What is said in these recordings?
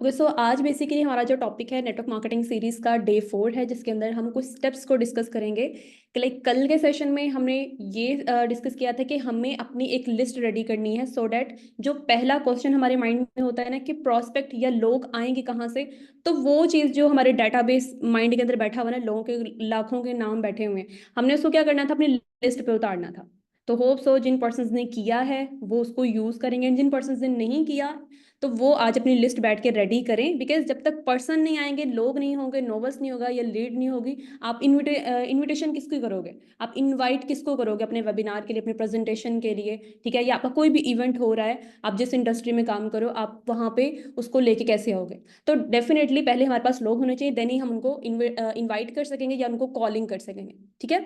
Okay so आज basically हमारा जो टॉपिक है नेटवर्क मार्केटिंग सीरीज का डे 4 है, जिसके अंदर हम कुछ स्टेप्स को डिस्कस करेंगे कि लाइक कल के सेशन में हमने ये डिस्कस किया था कि हमें अपनी एक लिस्ट रेडी करनी है सो डैट जो पहला क्वेश्चन हमारे माइंड में होता है ना कि प्रोस्पेक्ट या लोग आएंगे कहाँ से, तो वो चीज़ जो हमारे डाटाबेस माइंड के अंदर बैठा हुआ ना, लोगों के लाखों के नाम बैठे हुए हैं, हमने उसको क्या करना था, अपनी लिस्ट पे उतारना था। तो होप सो जिन पर्सन ने किया है वो उसको यूज करेंगे, जिन पर्सन ने नहीं किया तो वो आज अपनी लिस्ट बैठ के रेडी करें, बिकॉज जब तक पर्सन नहीं आएंगे, लोग नहीं होंगे, नोवस नहीं होगा या लीड नहीं होगी, आप इनविटेशन किसको करोगे, आप इनवाइट किसको करोगे अपने वेबिनार के लिए, अपने प्रेजेंटेशन के लिए, ठीक है, या आपका कोई भी इवेंट हो रहा है, आप जिस इंडस्ट्री में काम करो, आप वहां पे उसको लेके कैसे आओगे। तो डेफिनेटली पहले हमारे पास लोग होने चाहिए, देन ही हम उनको इन्वाइट कर सकेंगे या उनको कॉलिंग कर सकेंगे, ठीक है।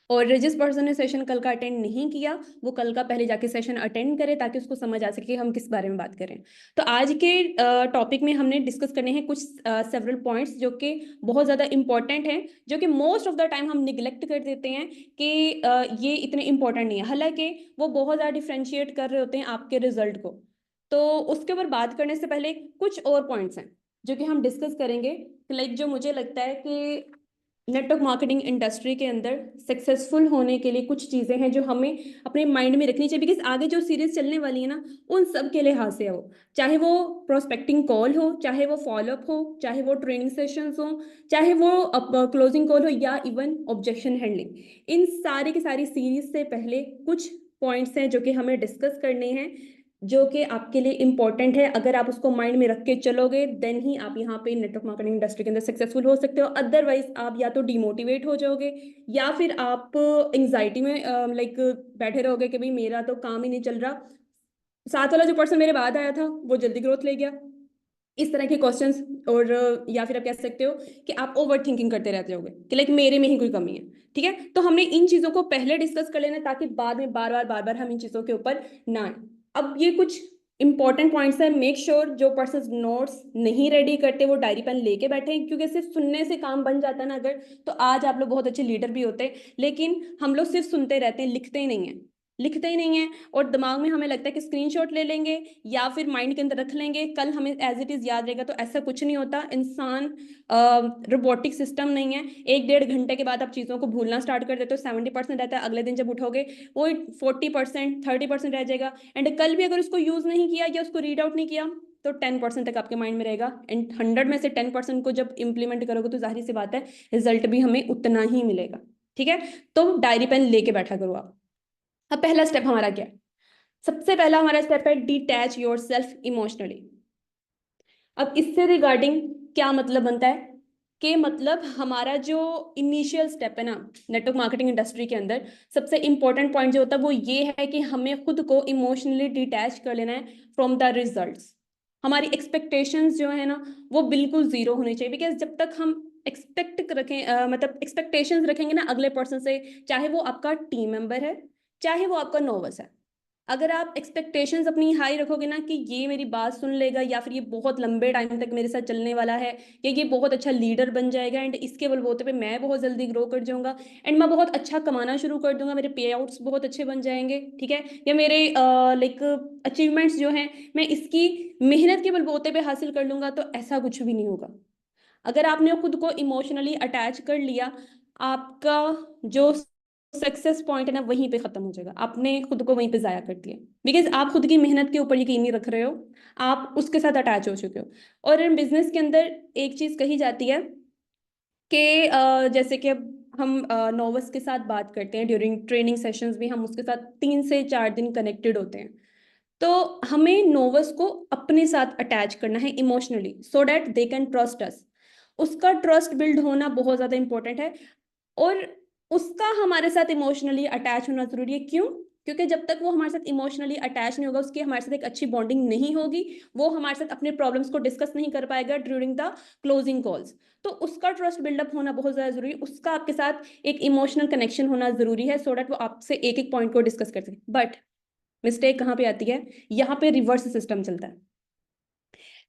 और जिस पर्सन ने सेशन कल का अटेंड नहीं किया, वो कल का पहले जाके सेशन अटेंड करे ताकि उसको समझ आ सके कि हम किस बारे में बात करें। तो आज के टॉपिक में हमने डिस्कस करने हैं कुछ सेवरल पॉइंट्स जो कि बहुत ज़्यादा इंपॉर्टेंट हैं, जो कि मोस्ट ऑफ द टाइम हम निगलेक्ट कर देते हैं कि ये इतने इंपॉर्टेंट नहीं है, हालांकि वो बहुत ज़्यादा डिफ्रेंशिएट कर रहे होते हैं आपके रिजल्ट को। तो उसके ऊपर बात करने से पहले कुछ और पॉइंट्स हैं जो कि हम डिस्कस करेंगे, लाइक जो मुझे लगता है कि नेटवर्क मार्केटिंग इंडस्ट्री के अंदर सक्सेसफुल होने के लिए कुछ चीज़ें हैं जो हमें अपने माइंड में रखनी चाहिए, बिकॉज आगे जो सीरीज चलने वाली है ना, उन सब के लिहाज से हो, चाहे वो प्रोस्पेक्टिंग कॉल हो, चाहे वो फॉलोअप हो, चाहे वो ट्रेनिंग सेशंस हो, चाहे वो क्लोजिंग कॉल हो, या इवन ऑब्जेक्शन हैंडलिंग, इन सारी की सारी सीरीज से पहले कुछ पॉइंट्स हैं जो कि हमें डिस्कस करने हैं, जो कि आपके लिए इंपॉर्टेंट है। अगर आप उसको माइंड में रख के चलोगे, देन ही आप यहाँ पे नेटवर्क मार्केटिंग इंडस्ट्री के अंदर सक्सेसफुल हो सकते हो, अदरवाइज आप या तो डिमोटिवेट हो जाओगे या फिर आप एंग्जाइटी में लाइक बैठे रहोगे कि भाई मेरा तो काम ही नहीं चल रहा, साथ वाला जो पर्सन मेरे बाद आया था वो जल्दी ग्रोथ ले गया, इस तरह के क्वेश्चंस। और या फिर आप कह सकते हो कि आप ओवर थिंकिंग करते रहते होगे कि लाइक मेरे में ही कोई कमी है, ठीक है। तो हमने इन चीजों को पहले डिस्कस कर लेना ताकि बाद में बार बार हम इन चीजों के ऊपर ना आए। अब ये कुछ इंपॉर्टेंट पॉइंट्स है, मेक श्योर जो पर्सन नोट्स नहीं रेडी करते वो डायरी पेन लेके बैठे, क्योंकि सिर्फ सुनने से काम बन जाता है ना अगर, तो आज आप लोग बहुत अच्छे लीडर भी होते हैं, लेकिन हम लोग सिर्फ सुनते रहते हैं, लिखते ही नहीं है, लिखते ही नहीं है। और दिमाग में हमें लगता है कि स्क्रीनशॉट ले लेंगे या फिर माइंड के अंदर रख लेंगे, कल हमें एज इट इज याद रहेगा, तो ऐसा कुछ नहीं होता। इंसान रोबोटिक सिस्टम नहीं है, 1-1.5 घंटे के बाद आप चीज़ों को भूलना स्टार्ट कर देते हो, 70% रहता है, अगले दिन जब उठोगे वो 40% 30% रह जाएगा, एंड कल भी अगर उसको यूज नहीं किया या उसको रीड आउट नहीं किया तो 10% तक आपके माइंड में रहेगा, एंड 100 में से 10% को जब इंप्लीमेंट करोगे तो जाहिर सी बात है रिजल्ट भी हमें उतना ही मिलेगा, ठीक है। तो डायरी पेन लेके बैठा करो आप। अब पहला स्टेप हमारा क्या है, सबसे पहला हमारा स्टेप है डिटैच योर सेल्फ इमोशनली। अब इससे रिगार्डिंग क्या मतलब बनता है कि मतलब हमारा जो इनिशियल स्टेप है ना नेटवर्क मार्केटिंग इंडस्ट्री के अंदर, सबसे इंपॉर्टेंट पॉइंट जो होता है वो ये है कि हमें खुद को इमोशनली डिटैच कर लेना है फ्रॉम द रिजल्ट्स। हमारी एक्सपेक्टेशंस जो है ना वो बिल्कुल जीरो होनी चाहिए, बिकॉज जब तक हम एक्सपेक्ट रखें मतलब एक्सपेक्टेशंस रखेंगे ना अगले पर्सन से, चाहे वो आपका टीम मेंबर है, चाहे वो आपका नोवस है, अगर आप एक्सपेक्टेशंस अपनी हाई रखोगे ना कि ये मेरी बात सुन लेगा, या फिर ये बहुत लंबे टाइम तक मेरे साथ चलने वाला है, या ये बहुत अच्छा लीडर बन जाएगा एंड इसके बलबूते पे मैं बहुत जल्दी ग्रो कर जाऊंगा एंड मैं बहुत अच्छा कमाना शुरू कर दूंगा, मेरे पे आउट्स बहुत अच्छे बन जाएंगे, ठीक है, या मेरे लाइक अचीवमेंट्स जो हैं मैं इसकी मेहनत के बलबूते पे हासिल कर लूंगा, तो ऐसा कुछ भी नहीं होगा। अगर आपने खुद को इमोशनली अटैच कर लिया, आपका जो सक्सेस पॉइंट है ना वहीं पे खत्म हो जाएगा, आपने खुद को वहीं पे जाया कर दिया, बिकॉज आप खुद की मेहनत के ऊपर यकीन नहीं रख रहे हो, आप उसके साथ अटैच हो चुके हो। और इन बिजनेस के अंदर एक चीज कही जाती है कि जैसे कि अब हम नोवस के साथ बात करते हैं ड्यूरिंग ट्रेनिंग सेशंस भी, हम उसके साथ 3 से 4 दिन कनेक्टेड होते हैं, तो हमें नोवस को अपने साथ अटैच करना है emotionally so that they can trust us. उसका ट्रस्ट बिल्ड होना बहुत ज्यादा इंपॉर्टेंट है, और उसका हमारे साथ इमोशनली अटैच होना जरूरी है। क्यों? क्योंकि जब तक वो हमारे साथ इमोशनली अटैच नहीं होगा, उसकी हमारे साथ एक अच्छी बॉन्डिंग नहीं होगी, वो हमारे साथ अपने प्रॉब्लम्स को डिस्कस नहीं कर पाएगा ड्यूरिंग द क्लोजिंग कॉल्स। तो उसका ट्रस्ट बिल्डअप होना बहुत ज्यादा जरूरी है, उसका आपके साथ एक इमोशनल कनेक्शन होना जरूरी है, सो डैट वो आपसे एक एक पॉइंट को डिस्कस कर सके। बट मिस्टेक कहाँ पे आती है, यहाँ पे रिवर्स सिस्टम चलता है।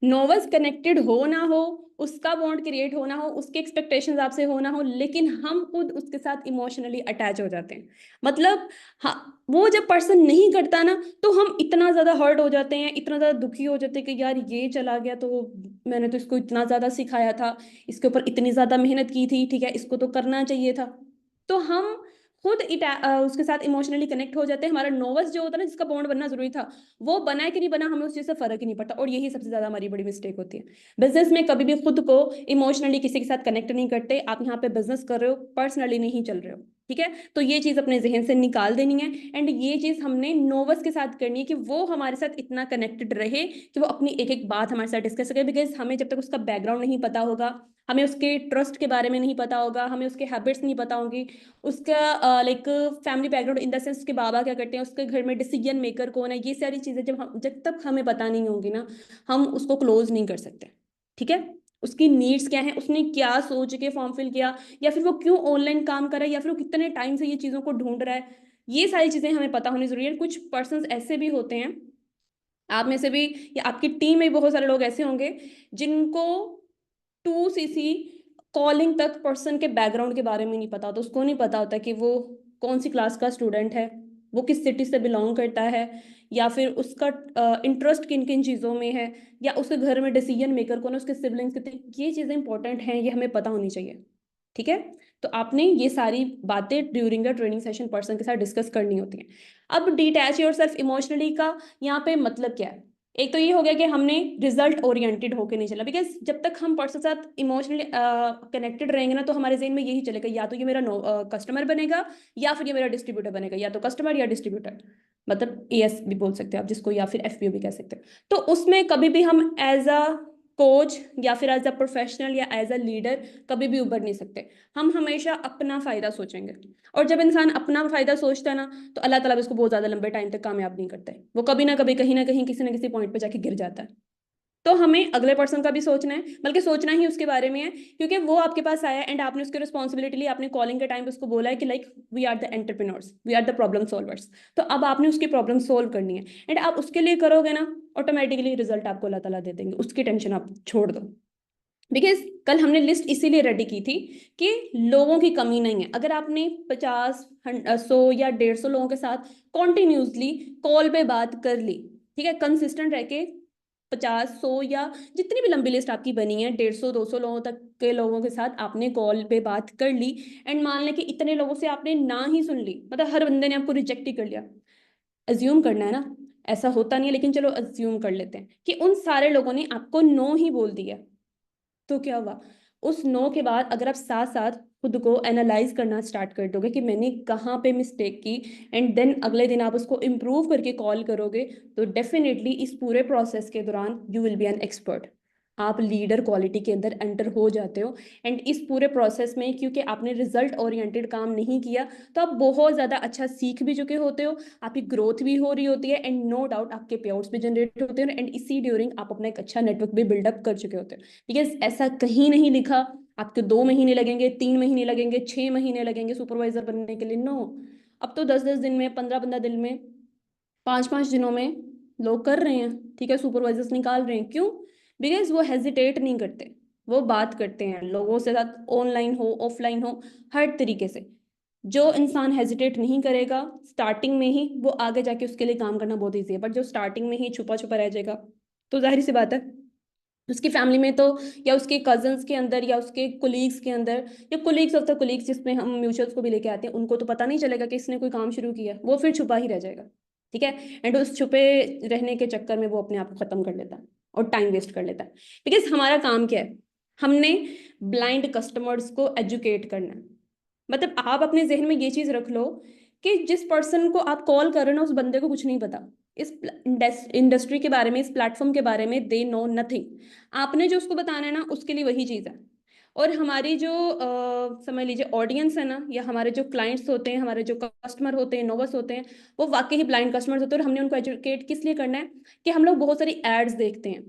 नोवस कनेक्टेड हो ना हो, उसका बॉन्ड क्रिएट होना हो, उसके एक्सपेक्टेशंस आपसे हो ना हो, लेकिन हम खुद उसके साथ इमोशनली अटैच हो जाते हैं। मतलब हाँ, वो जब पर्सन नहीं करता ना, तो हम इतना ज्यादा हर्ट हो जाते हैं, इतना ज्यादा दुखी हो जाते हैं कि यार ये चला गया तो मैंने तो इसको इतना ज्यादा सिखाया था, इसके ऊपर इतनी ज्यादा मेहनत की थी, ठीक है, इसको तो करना चाहिए था। तो हम खुद उसके साथ इमोशनली कनेक्ट हो जाते हैं। हमारा नोवस जो होता है ना, जिसका बॉन्ड बनना जरूरी था, वो बना है कि नहीं बना, हमें उस चीज से फर्क ही नहीं पड़ता। और यही सबसे ज्यादा हमारी बड़ी मिस्टेक होती है। बिजनेस में कभी भी खुद को इमोशनली किसी के साथ कनेक्ट नहीं करते। आप यहाँ पे बिजनेस कर रहे हो, पर्सनली नहीं चल रहे हो, ठीक है। तो ये चीज अपने जहन से निकाल देनी है। एंड ये चीज हमने नोवस के साथ करनी है कि वो हमारे साथ इतना कनेक्टेड रहे कि वो अपनी एक एक बात हमारे साथ डिस्कस करे। बिकॉज हमें जब तक उसका बैकग्राउंड नहीं पता होगा, हमें उसके ट्रस्ट के बारे में नहीं पता होगा, हमें उसके हैबिट्स नहीं पता होंगी, उसका like family background in the sense उसके बाबा क्या करते हैं, उसके घर में डिसीजन मेकर कौन है, ये सारी चीजें जब तक हमें पता नहीं होंगी ना, हम उसको क्लोज नहीं कर सकते, ठीक है। उसकी नीड्स क्या है, उसने क्या सोच के फॉर्म फिल किया, या फिर वो क्यों ऑनलाइन काम कर रहा है, या फिर वो कितने टाइम से ये चीजों को ढूंढ रहा है, ये सारी चीजें हमें पता होनी जरूरी है। कुछ पर्सन ऐसे भी होते हैं, आप में से भी या आपकी टीम में बहुत सारे लोग ऐसे होंगे जिनको 2cc कॉलिंग तक पर्सन के बैकग्राउंड के बारे में नहीं पता होता। उसको नहीं पता होता कि वो कौन सी क्लास का स्टूडेंट है, वो किस सिटी से बिलोंग करता है, या फिर उसका इंटरेस्ट किन किन चीज़ों में है, या उसके घर में डिसीजन मेकर कौन है, उसके सिबलिंग्स कितने, ये चीज़ें इंपॉर्टेंट हैं, ये हमें पता होनी चाहिए, ठीक है। तो आपने ये सारी बातें during the training session person के साथ डिस्कस करनी होती हैं। अब डिटैच योर सेल्फ इमोशनली का यहाँ पे मतलब क्या है? एक तो ये हो गया कि हमने रिजल्ट ओरिएंटेड होके नहीं चला। बिकॉज जब तक हम पर्सन के साथ इमोशनली कनेक्टेड रहेंगे ना, तो हमारे जहन में यही चलेगा, या तो ये मेरा कस्टमर बनेगा, या फिर ये मेरा डिस्ट्रीब्यूटर बनेगा, या तो कस्टमर या डिस्ट्रीब्यूटर, मतलब एएस भी बोल सकते हैं आप जिसको, या फिर एफपीओ भी कह सकते हैं। तो उसमें कभी भी हम एज अ कोच या फिर एज अ प्रोफेशनल या एज अ लीडर कभी भी उभर नहीं सकते। हम हमेशा अपना फायदा सोचेंगे। और जब इंसान अपना फायदा सोचता है ना, तो अल्लाह ताला भी उसको बहुत ज्यादा लंबे टाइम तक कामयाब नहीं करता है। वो कभी ना कभी कहीं ना कहीं किसी ना किसी पॉइंट पे जाके गिर जाता है। तो हमें अगले पर्सन का भी सोचना है, बल्कि सोचना ही उसके बारे में है, क्योंकि वो आपके पास आया एंड आपने उसकी रिस्पॉन्सिबिलिटी ली। आपने कॉलिंग के टाइम पे उसको बोला है कि like we are the entrepreneurs, we are the problem solvers. तो अब आपने उसकी प्रॉब्लम सोल्व करनी है, एंड आप उसके लिए करोगे ना, ऑटोमेटिकली रिजल्ट आपको अल्लाह ताला दे देंगे। उसकी टेंशन आप छोड़ दो। बिकॉज कल हमने लिस्ट इसीलिए रेडी की थी कि लोगों की कमी नहीं है। अगर आपने 50, 100 या 150 लोगों के साथ कॉन्टिन्यूसली कॉल पे बात कर ली, ठीक है, कंसिस्टेंट रह के, 50, 100 या जितनी भी लंबी लिस्ट आपकी बनी है, 150, 200 लोगों तक के लोगों के साथ आपने कॉल पे बात कर ली, एंड मान लें कि इतने लोगों से आपने ना ही सुन ली, मतलब हर बंदे ने आपको रिजेक्ट ही कर लिया। अज्यूम करना है ना, ऐसा होता नहीं है, लेकिन चलो अज्यूम कर लेते हैं कि उन सारे लोगों ने आपको नो ही बोल दिया। तो क्या हुआ? उस नो के बाद अगर आप साथ साथ खुद को एनालाइज करना स्टार्ट कर दोगे कि मैंने कहाँ पे मिस्टेक की, एंड देन अगले दिन आप उसको इम्प्रूव करके कॉल करोगे, तो डेफिनेटली इस पूरे प्रोसेस के दौरान you will be an expert. आप लीडर क्वालिटी के अंदर एंटर हो जाते हो। एंड इस पूरे प्रोसेस में क्योंकि आपने रिजल्ट ओरिएंटेड काम नहीं किया, तो आप बहुत ज़्यादा अच्छा सीख भी चुके होते हो, आपकी ग्रोथ भी हो रही होती है, एंड नो डाउट आपके पे आउट्स भी जनरेट होते हैं, एंड इसी ड्यूरिंग आप अपना एक अच्छा नेटवर्क भी बिल्डअप कर चुके होते हो। बिकॉज ऐसा कहीं नहीं लिखा आपके 2 महीने लगेंगे, 3 महीने लगेंगे, 6 महीने लगेंगे सुपरवाइजर बनने के लिए। नो, अब तो 10-10 दिन में, 15-15 दिन में, 5-5 दिनों में लोग कर रहे हैं, ठीक है, सुपरवाइजर्स निकाल रहे हैं। क्यों? बिकॉज वो हेजिटेट नहीं करते, वो बात करते हैं लोगों से साथ, ऑनलाइन हो ऑफलाइन हो, हर तरीके से। जो इंसान हेजिटेट नहीं करेगा स्टार्टिंग में ही, वो आगे जाके उसके लिए काम करना बहुत ईजी है। बट जो स्टार्टिंग में ही छुपा छुपा रह जाएगा, तो जाहिर सी बात है उसकी फैमिली में तो, या उसके कजन्स के अंदर, या उसके कुलीग्स के अंदर, या कुलीग्स ऑफ द कुलीग्स जिसमें हम म्यूचुअल्स को भी लेके आते हैं, उनको तो पता नहीं चलेगा कि इसने कोई काम शुरू किया, वो फिर छुपा ही रह जाएगा, ठीक है। एंड उस छुपे रहने के चक्कर में वो अपने आप को खत्म कर लेता है और टाइम वेस्ट कर लेता है। बिकॉज हमारा काम क्या है? हमने ब्लाइंड कस्टमर्स को एजुकेट करना है। मतलब आप अपने जहन में ये चीज रख लो कि जिस पर्सन को आप कॉल कर रहे हो ना, उस बंदे को कुछ नहीं पता इस इंडस्ट्री के बारे में, इस प्लेटफॉर्म के बारे में, दे नो नथिंग। आपने जो उसको बताना है ना, उसके लिए वही चीज़ है। और हमारी जो समझ लीजिए ऑडियंस है ना, या हमारे जो क्लाइंट्स होते हैं, हमारे जो कस्टमर होते हैं, नोवस होते हैं, वो वाकई ही ब्लाइंड कस्टमर्स होते हैं। और हमने उनको एजुकेट किस लिए करना है? कि हम लोग बहुत सारी एड्स देखते हैं।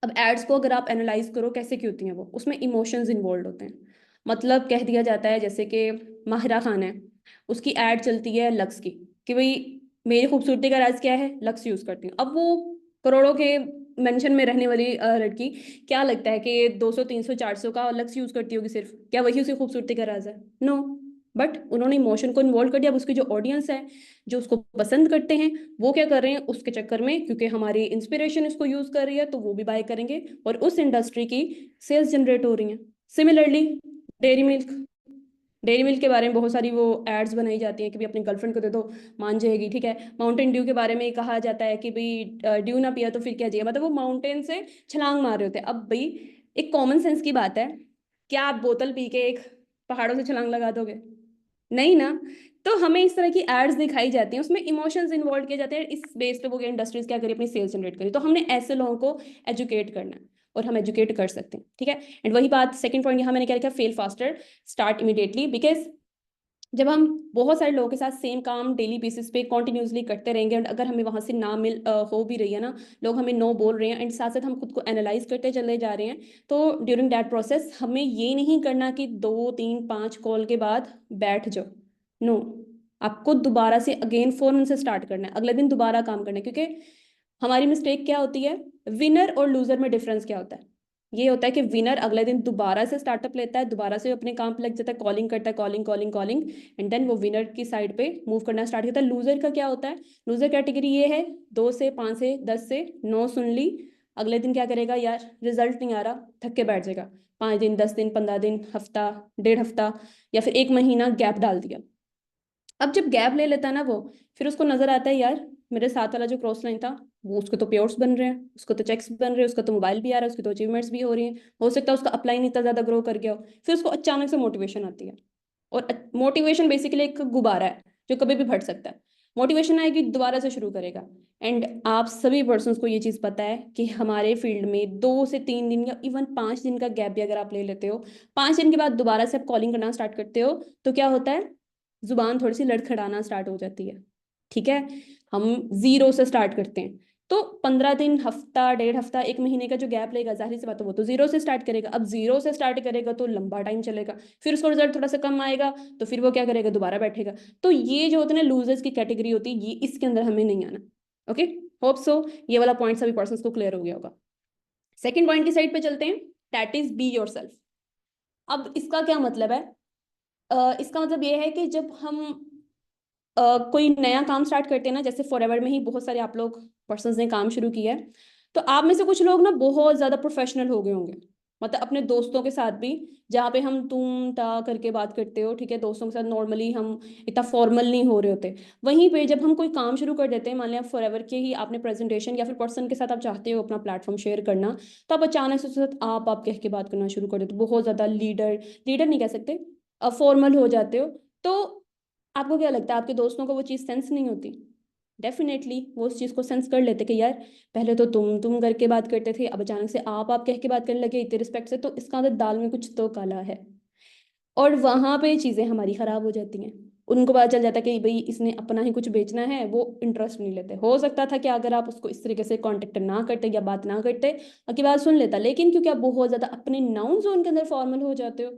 अब एड्स को अगर आप एनालाइज करो कैसे की होती हैं, वो उसमें इमोशंस इन्वॉल्व होते हैं। मतलब कह दिया जाता है जैसे कि माहिरा खान है, उसकी एड चलती है लक्स की, कि भाई मेरी खूबसूरती का राज क्या है, लक्स यूज करती हूँ। अब वो करोड़ों के मेंशन में रहने वाली लड़की क्या लगता है कि 200 300 400 का अलग से यूज करती होगी सिर्फ, क्या वही उसकी खूबसूरती का राज है? नो। बट उन्होंने इमोशन को इन्वॉल्व कर दिया। अब उसकी जो ऑडियंस है, जो उसको पसंद करते हैं, वो क्या कर रहे हैं उसके चक्कर में, क्योंकि हमारी इंस्पिरेशन इसको यूज कर रही है तो वो भी बाय करेंगे और उस इंडस्ट्री की सेल्स जनरेट हो रही हैं। Similarly dairy milk, dairy milk के बारे में बहुत सारी वो एड्स बनाई जाती हैं कि भाई अपनी गर्लफ्रेंड को दे दो, मान जाएगी, ठीक है। माउंटेन ड्यू के बारे में कहा जाता है कि भाई ड्यू ना पिया तो फिर क्या चाहिए, मतलब वो माउंटेन से छलांग मार रहे होते हैं। अब भाई एक कॉमन सेंस की बात है, क्या आप बोतल पी के एक पहाड़ों से छलांग लगा दोगे? नहीं ना। तो हमें इस तरह की एड्स दिखाई जाती हैं, उसमें इमोशंस इन्वॉल्व किए जाते हैं, इस बेस पे वो इंडस्ट्रीज क्या करी, अपनी सेल्स जनरेट करी। तो हमने ऐसे लोगों को एजुकेट करना है और हम एजुकेट कर सकते हैं, ठीक है। एंड वही बात, सेकंड पॉइंट यहाँ मैंने क्या लिखा, fail faster start immediately. Because जब हम बहुत सारे लोगों के साथ सेम काम डेली बेसिस पे कॉन्टिन्यूसली करते रहेंगे और अगर हमें वहां से ना हो भी रही है ना, लोग हमें नो बोल रहे हैं एंड साथ साथ हम खुद को एनालाइज करते चले जा रहे हैं, तो ड्यूरिंग दैट प्रोसेस हमें ये नहीं करना कि 2 3 5 कॉल के बाद बैठ जाओ। नो, आपको दोबारा से अगेन फोन से स्टार्ट करना है, अगले दिन दोबारा काम करना है। क्योंकि हमारी मिस्टेक क्या होती है, विनर और लूजर में डिफरेंस क्या होता है? ये होता है कि विनर अगले दिन दोबारा से स्टार्टअप लेता है, दोबारा से अपने काम पे लग जाता है, कॉलिंग करता है, calling calling calling, and then वो विनर की साइड पे मूव करना स्टार्ट करता है। लूजर का क्या होता है? लूजर कैटेगरी ये है, 2 से 5 से 10 से 9 सुन ली, अगले दिन क्या करेगा, यार रिजल्ट नहीं आ रहा, थक के बैठ जाएगा। 5 दिन 10 दिन 15 दिन, हफ्ता, 1.5 हफ्ता, या फिर 1 महीना गैप डाल दिया। अब जब गैप ले लेता है ना वो, फिर उसको नजर आता है, यार मेरे साथ वाला जो क्रॉस लाइन था, वो उसको तो पेयर्स बन रहे हैं, उसको तो चेक्स बन रहे हैं, उसका तो मोबाइल भी आ रहा है, उसकी तो अचीवमेंट्स भी हो रही हैं, हो सकता है उसका अपलाइन इतना ज्यादा ग्रो कर गया हो। फिर उसको अचानक से मोटिवेशन आती है, और मोटिवेशन बेसिकली एक गुब्बारा है जो कभी भी फट सकता है। मोटिवेशन आएगी, दोबारा से शुरू करेगा। एंड आप सभी पर्सन को ये चीज पता है कि हमारे फील्ड में 2 से 3 दिन या इवन 5 दिन का गैप भी अगर आप ले लेते हो, 5 दिन के बाद दोबारा से आप कॉलिंग करना स्टार्ट करते हो, तो क्या होता है, जुबान थोड़ी सी लड़खड़ाना स्टार्ट हो जाती है, ठीक है। हम जीरो से स्टार्ट करते हैं, तो 15 दिन, हफ्ता, 1.5 हफ्ता, 1 महीने का जो गैप लेगा, जाहिर सी बात है वो तो जीरो से स्टार्ट करेगा। अब जीरो से स्टार्ट करेगा तो लंबा टाइम चलेगा, फिर उसको रिजल्ट थोड़ा सा कम आएगा, तो फिर वो क्या करेगा, दोबारा बैठेगा। तो ये जो होते हैं ना लूजर्स की कैटेगरी होती है, ये इसके अंदर हमें नहीं आना। ओके, होप सो ये वाला पॉइंट सभी पर्सन को क्लियर हो गया होगा। सेकेंड पॉइंट की साइड पे चलते हैं, that is be your self. अब इसका क्या मतलब है? इसका मतलब ये है कि जब हम कोई नया काम स्टार्ट करते हैं ना, जैसे फॉरएवर में ही बहुत सारे आप लोग पर्सन्स ने काम शुरू किया है, तो आप में से कुछ लोग ना बहुत ज्यादा प्रोफेशनल हो गए होंगे, मतलब अपने दोस्तों के साथ भी, जहाँ पे हम तुम ता करके बात करते हो, ठीक है, दोस्तों के साथ नॉर्मली हम इतना फॉर्मल नहीं हो रहे होते। वहीं पे जब हम कोई काम शुरू कर देते हैं, मान लिया फॉरएवर के ही आपने प्रेजेंटेशन या फिर पर्सन के साथ आप चाहते हो अपना प्लेटफॉर्म शेयर करना, तो आप अचानक से उसके साथ आप कह के बात करना शुरू कर देते हो, बहुत ज्यादा लीडर, लीडर नहीं कह सकते, फॉर्मल हो जाते हो। तो आपको क्या लगता है, आपके दोस्तों को वो चीज़ सेंस नहीं होती? डेफिनेटली वो उस चीज़ को सेंस कर लेते कि यार पहले तो तुम करके बात करते थे, अब अचानक से आप कह के बात करने लगे इतने रिस्पेक्ट से, तो इसका अंदर दाल में कुछ तो काला है। और वहां पे चीज़ें हमारी खराब हो जाती हैं। उनको पता चल जाता है कि भाई इसने अपना ही कुछ बेचना है, वो इंटरेस्ट नहीं लेते। हो सकता था कि अगर आप उसको इस तरीके से कांटेक्ट ना करते या बात ना करते, आपकी बात सुन लेता, लेकिन क्योंकि आप बहुत ज़्यादा अपने नाउन जोन के अंदर फॉर्मल हो जाते हो,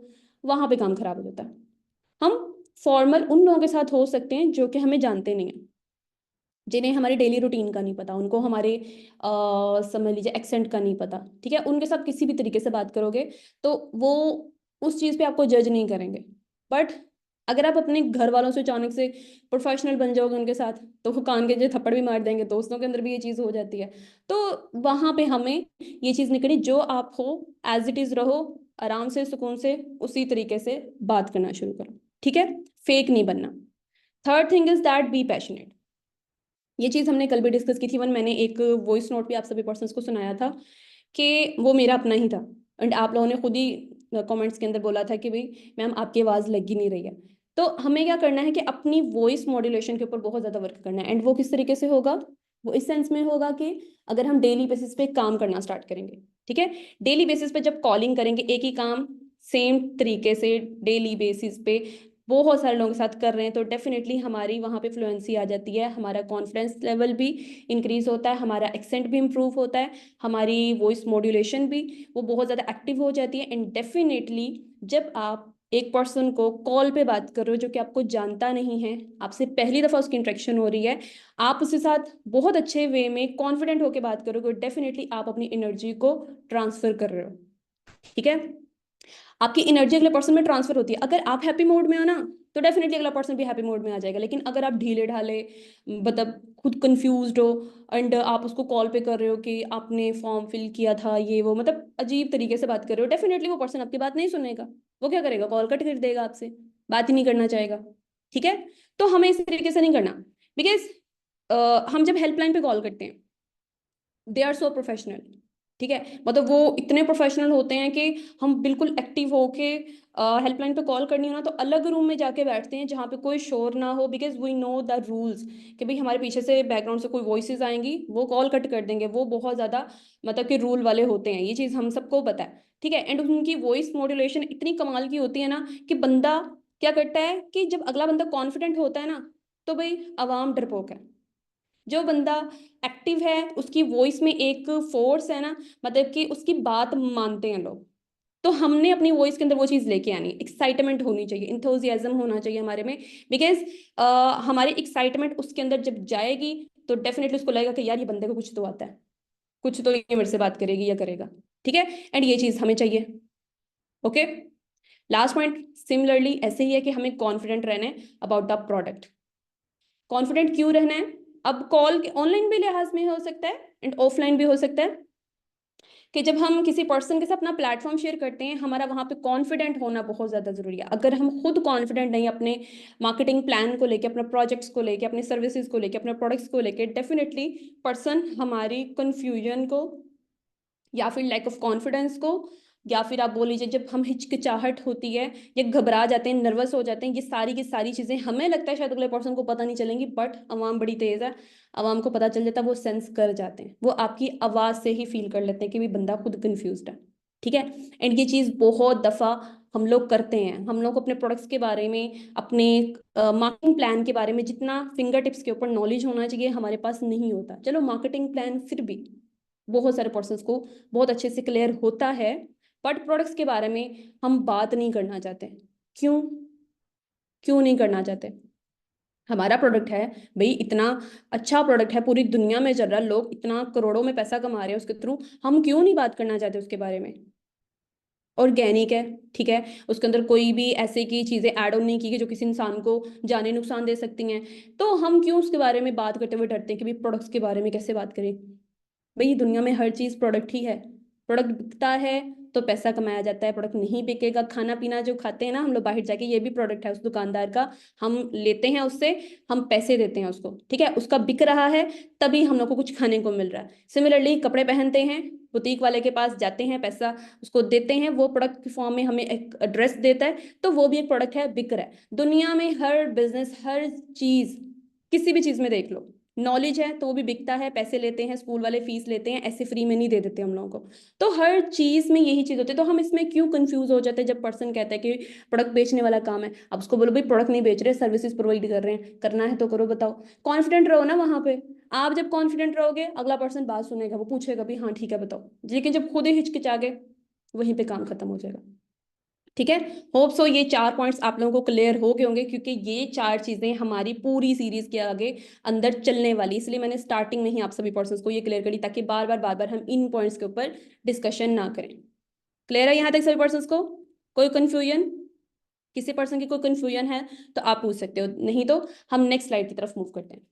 वहां पे काम खराब हो जाता है। हम फॉर्मल उन लोगों के साथ हो सकते हैं जो कि हमें जानते नहीं है, जिन्हें हमारे डेली रूटीन का नहीं पता, उनको हमारे समझ लीजिए एक्सेंट का नहीं पता, ठीक है। उनके साथ किसी भी तरीके से बात करोगे तो वो उस चीज़ पे आपको जज नहीं करेंगे। बट अगर आप अपने घर वालों से अचानक से प्रोफेशनल बन जाओगे उनके साथ, तो वो कान के जो थप्पड़ भी मार देंगे, दोस्तों के अंदर भी ये चीज़ हो जाती है। तो वहां पे हमें ये चीज़ नहीं करनी, जो आप हो एज इट इज़ रहो, आराम से सुकून से उसी तरीके से बात करना शुरू करो, ठीक है, फेक नहीं बनना। Third thing is that be passionate. ये चीज़ हमने कल भी डिस्कस की थी, वन मैंने एक वॉइस नोट भी आप सभी पर्सन्स को सुनाया था कि वो मेरा अपना ही था, एंड आप लोगों ने खुद ही कमेंट्स के अंदर बोला था कि भाई मैम आपकी आवाज़ लग ही नहीं रही है। तो हमें क्या करना है कि अपनी वॉइस मॉड्यूलेशन के ऊपर बहुत ज़्यादा वर्क करना है। एंड वो किस तरीके से होगा? वो इस सेंस में होगा कि अगर हम डेली बेसिस पे काम करना स्टार्ट करेंगे, ठीक है, डेली बेसिस पे जब कॉलिंग करेंगे एक ही काम सेम तरीके से डेली बेसिस पे बहुत सारे लोगों के साथ कर रहे हैं, तो डेफिनेटली हमारी वहाँ पे फ्लुएंसी आ जाती है, हमारा कॉन्फिडेंस लेवल भी इंक्रीज होता है, हमारा एक्सेंट भी इम्प्रूव होता है, हमारी वॉइस मॉड्यूलेशन भी वो बहुत ज़्यादा एक्टिव हो जाती है। एंड डेफिनेटली जब आप एक पर्सन को कॉल पे बात कर रहे हो जो कि आपको जानता नहीं है, आपसे पहली दफा उसकी इंटरेक्शन हो रही है, आप उसके साथ बहुत अच्छे वे में कॉन्फिडेंट होकर बात करोगे, डेफिनेटली आप अपनी एनर्जी को ट्रांसफर कर रहे हो। ठीक है, आपकी एनर्जी अगले पर्सन में ट्रांसफर होती है। अगर आप हैप्पी मोड में हो ना, तो डेफिनेटली अगला पर्सन भी हैप्पी मोड में आ जाएगा। लेकिन अगर आप ढीले ढाले, मतलब खुद कंफ्यूज्ड हो, एंड आप उसको कॉल पे कर रहे हो कि आपने फॉर्म फिल किया था ये वो, मतलब अजीब तरीके से बात कर रहे हो, डेफिनेटली वो पर्सन आपकी बात नहीं सुनेगा। वो क्या करेगा, कॉल कट कर देगा, आपसे बात ही नहीं करना चाहेगा। ठीक है, तो हमें इस तरीके से नहीं करना। बिकॉज हम जब हेल्पलाइन पे कॉल करते हैं, दे आर सो प्रोफेशनल। ठीक है, मतलब वो इतने प्रोफेशनल होते हैं कि हम बिल्कुल एक्टिव होके हेल्पलाइन पे कॉल करनी हो ना, तो अलग रूम में जाके बैठते हैं जहाँ पे कोई शोर ना हो, because we know the rules कि भाई हमारे पीछे से बैकग्राउंड से कोई वॉइसेस आएंगी, वो कॉल कट कर देंगे। वो बहुत ज़्यादा मतलब कि रूल वाले होते हैं, ये चीज़ हम सबको पता है। ठीक है, एंड उनकी वॉइस मॉड्यूलेशन इतनी कमाल की होती है ना कि बंदा क्या करता है कि जब अगला बंदा कॉन्फिडेंट होता है ना, तो भाई आवाम डरपोक है। जो बंदा एक्टिव है उसकी वॉइस में एक फोर्स है ना, मतलब कि उसकी बात मानते हैं लोग। तो हमने अपनी वॉइस के अंदर वो चीज़ लेके आनी, एक्साइटमेंट होनी चाहिए, इंथुजियाज्म होना चाहिए हमारे में। बिकॉज हमारी एक्साइटमेंट उसके अंदर जब जाएगी, तो डेफिनेटली उसको लगेगा कि यार ये बंदे को कुछ तो आता है, कुछ तो ये मेरे से बात करेगी या करेगा। ठीक है, एंड ये चीज़ हमें चाहिए। ओके, लास्ट पॉइंट सिमिलरली ऐसे ही है कि हमें कॉन्फिडेंट रहना है अबाउट द प्रोडक्ट। कॉन्फिडेंट क्यों रहना है? अब कॉल ऑनलाइन भी लिहाज में हो सकता है एंड ऑफलाइन भी हो सकता है कि जब हम किसी पर्सन के साथ अपना प्लेटफॉर्म शेयर करते हैं, हमारा वहां पे कॉन्फिडेंट होना बहुत ज़्यादा ज़रूरी है। अगर हम खुद कॉन्फिडेंट नहीं अपने मार्केटिंग प्लान को लेके, अपने प्रोजेक्ट्स को लेके, अपने सर्विसेज को लेके, अपने प्रोडक्ट्स को लेके, डेफिनेटली पर्सन हमारी कन्फ्यूजन को या फिर लैक ऑफ कॉन्फिडेंस को, या फिर आप बोल लीजिए जब हम हिचकिचाहट होती है या घबरा जाते हैं, नर्वस हो जाते हैं, ये सारी की सारी चीज़ें हमें लगता है शायद अगले पर्सन को पता नहीं चलेंगी, बट अवाम बड़ी तेज़ है, अवाम को पता चल जाता है, वो सेंस कर जाते हैं, वो आपकी आवाज़ से ही फील कर लेते हैं कि भी बंदा खुद कन्फ्यूज है। ठीक है, एंड ये चीज़ बहुत दफ़ा हम लोग करते हैं। हम लोग अपने प्रोडक्ट्स के बारे में, अपने मार्केटिंग प्लान के बारे में जितना फिंगर टिप्स के ऊपर नॉलेज होना चाहिए हमारे पास नहीं होता। चलो मार्केटिंग प्लान फिर भी बहुत सारे पर्सन्स को बहुत अच्छे से क्लियर होता है, बट प्रोडक्ट्स के बारे में हम बात नहीं करना चाहते। क्यों? क्यों नहीं करना चाहते? हमारा प्रोडक्ट है भाई, इतना अच्छा प्रोडक्ट है, पूरी दुनिया में चल रहा है, लोग इतना करोड़ों में पैसा कमा रहे हैं उसके थ्रू, हम क्यों नहीं बात करना चाहते उसके बारे में? ऑर्गेनिक है, ठीक है, उसके अंदर कोई भी ऐसे की चीज़ें ऐड ऑन नहीं की गई जो किसी इंसान को जाने नुकसान दे सकती हैं। तो हम क्यों उसके बारे में बात करते हुए डरते हैं कि भाई प्रोडक्ट्स के बारे में कैसे बात करें? भाई दुनिया में हर चीज प्रोडक्ट ही है। प्रोडक्ट बिकता है तो पैसा कमाया जाता है, प्रोडक्ट नहीं बिकेगा, खाना पीना जो खाते हैं ना हम लोग बाहर जाके, ये भी प्रोडक्ट है उस दुकानदार का, हम लेते हैं उससे, हम पैसे देते हैं उसको, ठीक है, उसका बिक रहा है तभी हम लोग को कुछ खाने को मिल रहा है। सिमिलरली कपड़े पहनते हैं, बुटीक वाले के पास जाते हैं, पैसा उसको देते हैं, वो प्रोडक्ट की फॉर्म में हमें एक ड्रेस देता है, तो वो भी एक प्रोडक्ट है, बिक रहा है। दुनिया में हर बिजनेस, हर चीज, किसी भी चीज में देख लो, नॉलेज है तो वो भी बिकता है, पैसे लेते हैं, स्कूल वाले फीस लेते हैं, ऐसे फ्री में नहीं दे देते हम लोगों को। तो हर चीज में यही चीज होती है, तो हम इसमें क्यों कंफ्यूज हो जाते हैं जब पर्सन कहता है कि प्रोडक्ट बेचने वाला काम है। अब उसको बोलो भाई प्रोडक्ट नहीं बेच रहे, सर्विसेज प्रोवाइड कर रहे हैं, करना है तो करो, बताओ। कॉन्फिडेंट रहो ना वहां पे। आप जब कॉन्फिडेंट रहोगे अगला पर्सन बात सुनेगा, वो पूछेगा भी हाँ ठीक है बताओ। लेकिन जब खुद ही हिचकिचा गए, वहीं पे काम खत्म हो जाएगा। ठीक है, होप सो ये 4 पॉइंट्स आप लोगों को क्लियर हो गए होंगे, क्योंकि ये 4 चीजें हमारी पूरी सीरीज के आगे अंदर चलने वाली, इसलिए मैंने स्टार्टिंग में ही आप सभी पर्सन्स को ये क्लियर करी, ताकि बार बार हम इन पॉइंट्स के ऊपर डिस्कशन ना करें। क्लियर है यहाँ तक सभी पर्सन्स को? कोई कंफ्यूजन? किसी पर्सन की कोई कंफ्यूजन है तो आप पूछ सकते हो, नहीं तो हम नेक्स्ट स्लाइड की तरफ मूव करते हैं।